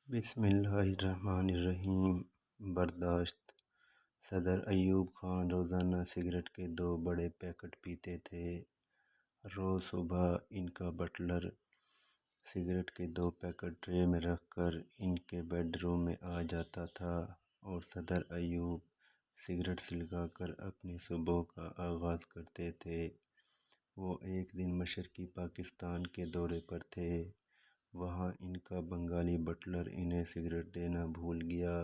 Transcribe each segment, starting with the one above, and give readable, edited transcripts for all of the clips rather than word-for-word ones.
بسم اللہ الرحمن الرحیم۔ برداشت۔ صدر ایوب خان روزانہ سگریٹ کے 2 بڑے پیکٹ پیتے تھے۔ روز صبح ان کا بٹلر سگریٹ کے 2 پیکٹ ٹرے میں رکھ کر ان کے بیڈ روم میں آ جاتا تھا اور صدر ایوب سگریٹ سلگا کر اپنی صبح کا آغاز کرتے تھے۔ وہ ایک دن مشرقی پاکستان کے دورے پر تھے۔ وہاں ان کا بنگالی بٹلر انہیں سگریٹ دینا بھول گیا۔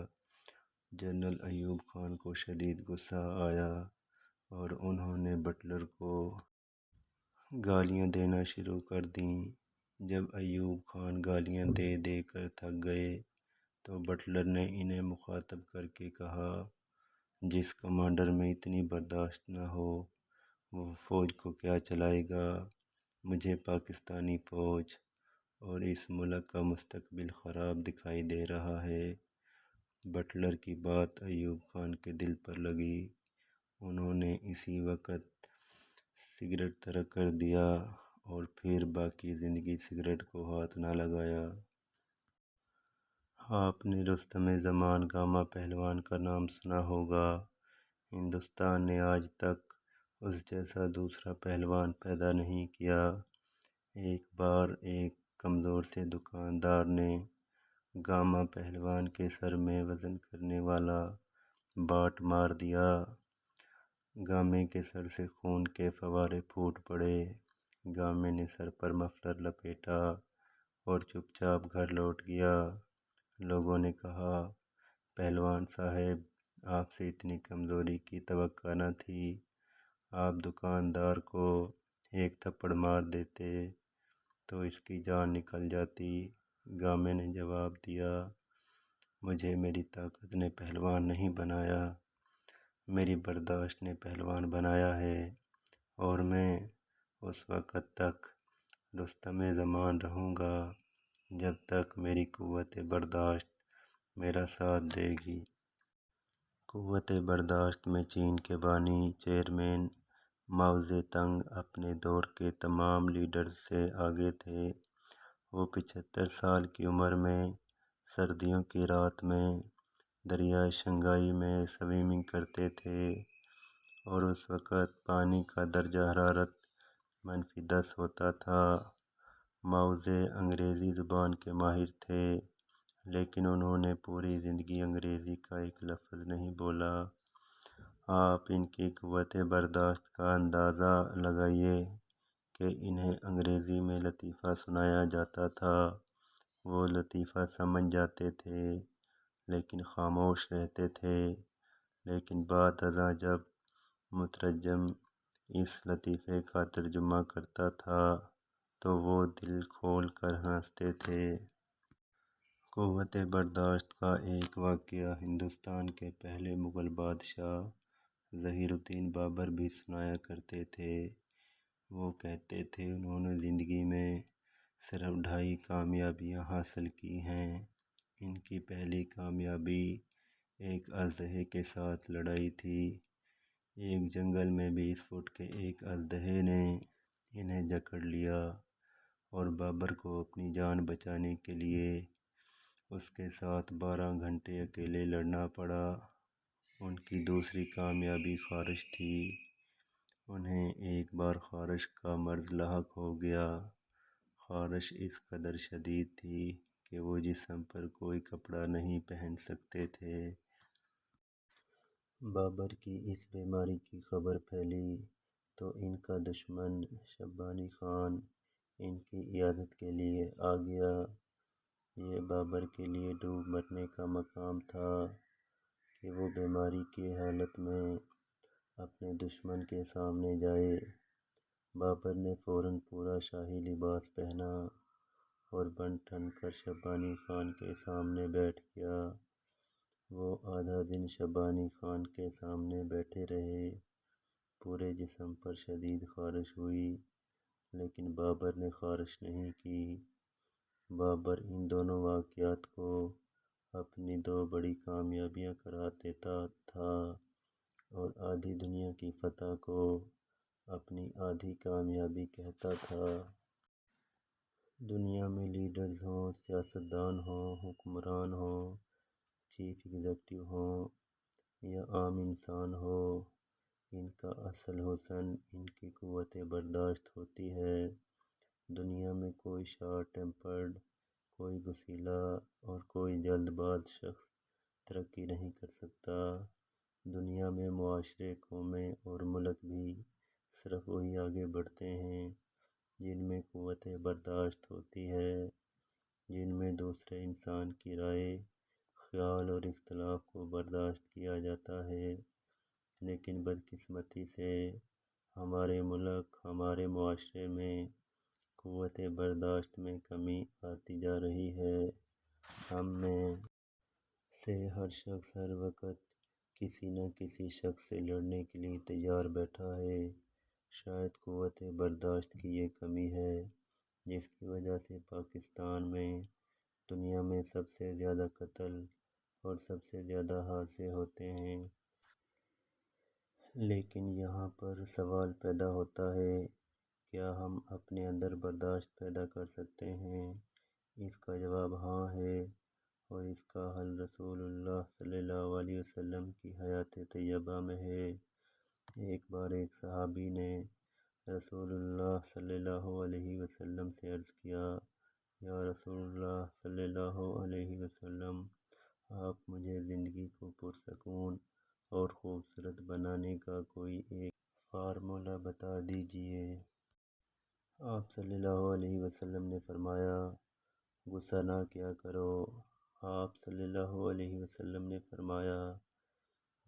جنرل ایوب خان کو شدید غصہ آیا اور انہوں نے بٹلر کو گالیاں دینا شروع کر دیں۔ جب ایوب خان گالیاں دے دے کر تھک گئے تو بٹلر نے انہیں مخاطب کر کے کہا، جس کمانڈر میں اتنی برداشت نہ ہو وہ فوج کو کیا چلائے گا؟ مجھے پاکستانی فوج اور اس ملک کا مستقبل خراب دکھائی دے رہا ہے۔ بٹلر کی بات ایوب خان کے دل پر لگی۔ انہوں نے اسی وقت سگریٹ ترک کر دیا اور پھر باقی زندگی سگریٹ کو ہاتھ نہ لگایا۔ آپ نے رستم زمان گاما پہلوان کا نام سنا ہوگا۔ ہندوستان نے آج تک اس جیسا دوسرا پہلوان پیدا نہیں کیا۔ ایک بار ایک کمزور سے دکاندار نے گاما پہلوان کے سر میں وزن کرنے والا باٹ مار دیا۔ گامے کے سر سے خون کے فوارے پھوٹ پڑے۔ گامے نے سر پر مفلر لپیٹا اور چپ چاپ گھر لوٹ گیا۔ لوگوں نے کہا، پہلوان صاحب، آپ سے اتنی کمزوری کی توقع نہ تھی۔ آپ دکاندار کو ایک تھپڑ مار دیتے تو اس کی جان نکل جاتی۔ گامے نے جواب دیا، مجھے میری طاقت نے پہلوان نہیں بنایا، میری برداشت نے پہلوان بنایا ہے، اور میں اس وقت تک رستم زمان رہوں گا جب تک میری قوت برداشت میرا ساتھ دے گی۔ قوت برداشت میں چین کے بانی چیئرمین ماؤ زے تنگ اپنے دور کے تمام لیڈرز سے آگے تھے۔ وہ 75 سال کی عمر میں سردیوں کی رات میں دریائے شنگھائی میں سوئمنگ کرتے تھے اور اس وقت پانی کا درجہ حرارت -10 ہوتا تھا۔ ماؤ زے انگریزی زبان کے ماہر تھے، لیکن انہوں نے پوری زندگی انگریزی کا ایک لفظ نہیں بولا۔ آپ ان کی قوت برداشت کا اندازہ لگائیے کہ انہیں انگریزی میں لطیفہ سنایا جاتا تھا، وہ لطیفہ سمجھ جاتے تھے لیکن خاموش رہتے تھے، لیکن بعد ازاں جب مترجم اس لطیفے کا ترجمہ کرتا تھا تو وہ دل کھول کر ہنستے تھے۔ قوت برداشت کا ایک واقعہ ہندوستان کے پہلے مغل بادشاہ ظہیر الدین بابر بھی سنایا کرتے تھے۔ وہ کہتے تھے انہوں نے زندگی میں صرف 2.5 کامیابیاں حاصل کی ہیں۔ ان کی پہلی کامیابی ایک اژدہے کے ساتھ لڑائی تھی۔ ایک جنگل میں 20 فٹ کے ایک اژدہے نے انہیں جکڑ لیا اور بابر کو اپنی جان بچانے کے لیے اس کے ساتھ 12 گھنٹے اکیلے لڑنا پڑا۔ ان کی دوسری کامیابی خارش تھی۔ انہیں ایک بار خارش کا مرض لاحق ہو گیا۔ خارش اس قدر شدید تھی کہ وہ جسم پر کوئی کپڑا نہیں پہن سکتے تھے۔ بابر کی اس بیماری کی خبر پھیلی تو ان کا دشمن شبانی خان ان کی عیادت کے لیے آ گیا۔ یہ بابر کے لیے ڈوب مرنے کا مقام تھا کہ وہ بیماری کی حالت میں اپنے دشمن کے سامنے جائے۔ بابر نے فوراً پورا شاہی لباس پہنا اور بن ٹھن کر شبانی خان کے سامنے بیٹھ گیا۔ وہ آدھا دن شبانی خان کے سامنے بیٹھے رہے۔ پورے جسم پر شدید خارش ہوئی لیکن بابر نے خارش نہیں کی۔ بابر ان دونوں واقعات کو اپنی 2 بڑی کامیابیاں قرار دیتا تھا اور آدھی دنیا کی فتح کو اپنی آدھی کامیابی کہتا تھا۔ دنیا میں لیڈرز ہوں، سیاستدان ہوں، حکمران ہوں، چیف ایگزیکٹو ہوں یا عام انسان ہو، ان کا اصل حسن ان کی قوت برداشت ہوتی ہے۔ دنیا میں کوئی شارٹ ٹیمپرڈ، کوئی غصیلا اور کوئی جلد باز شخص ترقی نہیں کر سکتا۔ دنیا میں معاشرے، قومیں اور ملک بھی صرف وہی آگے بڑھتے ہیں جن میں قوت برداشت ہوتی ہے، جن میں دوسرے انسان کی رائے، خیال اور اختلاف کو برداشت کیا جاتا ہے۔ لیکن بدقسمتی سے ہمارے ملک، ہمارے معاشرے میں قوت برداشت میں کمی آتی جا رہی ہے۔ ہم میں سے ہر شخص ہر وقت کسی نہ کسی شخص سے لڑنے کے لیے تیار بیٹھا ہے۔ شاید قوت برداشت کی یہ کمی ہے جس کی وجہ سے پاکستان میں دنیا میں سب سے زیادہ قتل اور سب سے زیادہ حادثے ہوتے ہیں۔ لیکن یہاں پر سوال پیدا ہوتا ہے، کیا ہم اپنے اندر برداشت پیدا کر سکتے ہیں؟ اس کا جواب ہاں ہے، اور اس کا حل رسول اللہ صلی اللہ علیہ وسلم کی حیات طیبہ میں ہے۔ ایک بار ایک صحابی نے رسول اللہ صلی اللہ علیہ وسلم سے عرض کیا، یا رسول اللہ صلی اللہ علیہ وسلم، آپ مجھے زندگی کو پرسکون اور خوبصورت بنانے کا کوئی ایک فارمولہ بتا دیجئے۔ آپ صلی اللہ علیہ وسلم نے فرمایا، غصہ نہ کیا کرو۔ آپ صلی اللہ علیہ وسلم نے فرمایا،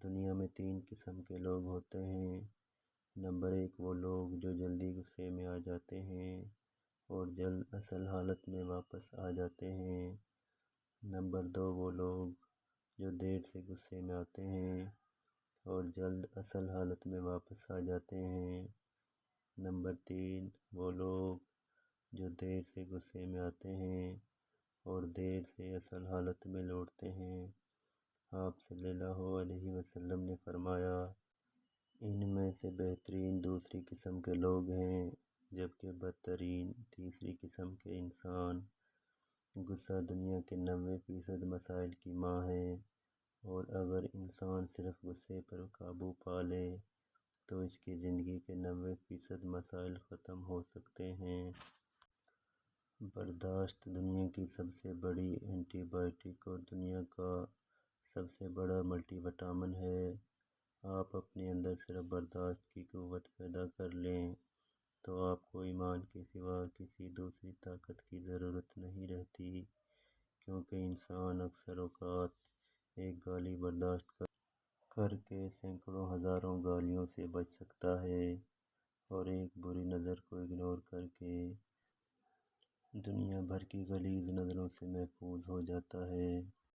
دنیا میں 3 قسم کے لوگ ہوتے ہیں۔ نمبر 1 وہ لوگ جو جلدی غصے میں آ جاتے ہیں اور جلد اصل حالت میں واپس آ جاتے ہیں۔ نمبر 2 وہ لوگ جو دیر سے غصے میں آتے ہیں اور جلد اصل حالت میں واپس آ جاتے ہیں۔ نمبر 3 وہ لوگ جو دیر سے غصے میں آتے ہیں اور دیر سے اصل حالت میں لوٹتے ہیں۔ آپ صلی اللہ علیہ وسلم نے فرمایا، ان میں سے بہترین دوسری قسم کے لوگ ہیں، جبکہ بدترین تیسری قسم کے انسان۔ غصہ دنیا کے 90% مسائل کی ماں ہے، اور اگر انسان صرف غصے پر قابو پا لے تو اس کی زندگی کے 90% مسائل ختم ہو سکتے ہیں۔ برداشت دنیا کی سب سے بڑی اینٹی بائیوٹک اور دنیا کا سب سے بڑا ملٹی وٹامن ہے۔ آپ اپنے اندر صرف برداشت کی قوت پیدا کر لیں تو آپ کو ایمان کے سوا کسی دوسری طاقت کی ضرورت نہیں رہتی، کیونکہ انسان اکثر اوقات ایک گالی برداشت کر کے سینکڑوں ہزاروں گالیوں سے بچ سکتا ہے، اور ایک بری نظر کو اگنور کر کے دنیا بھر کی غلیظ نظروں سے محفوظ ہو جاتا ہے۔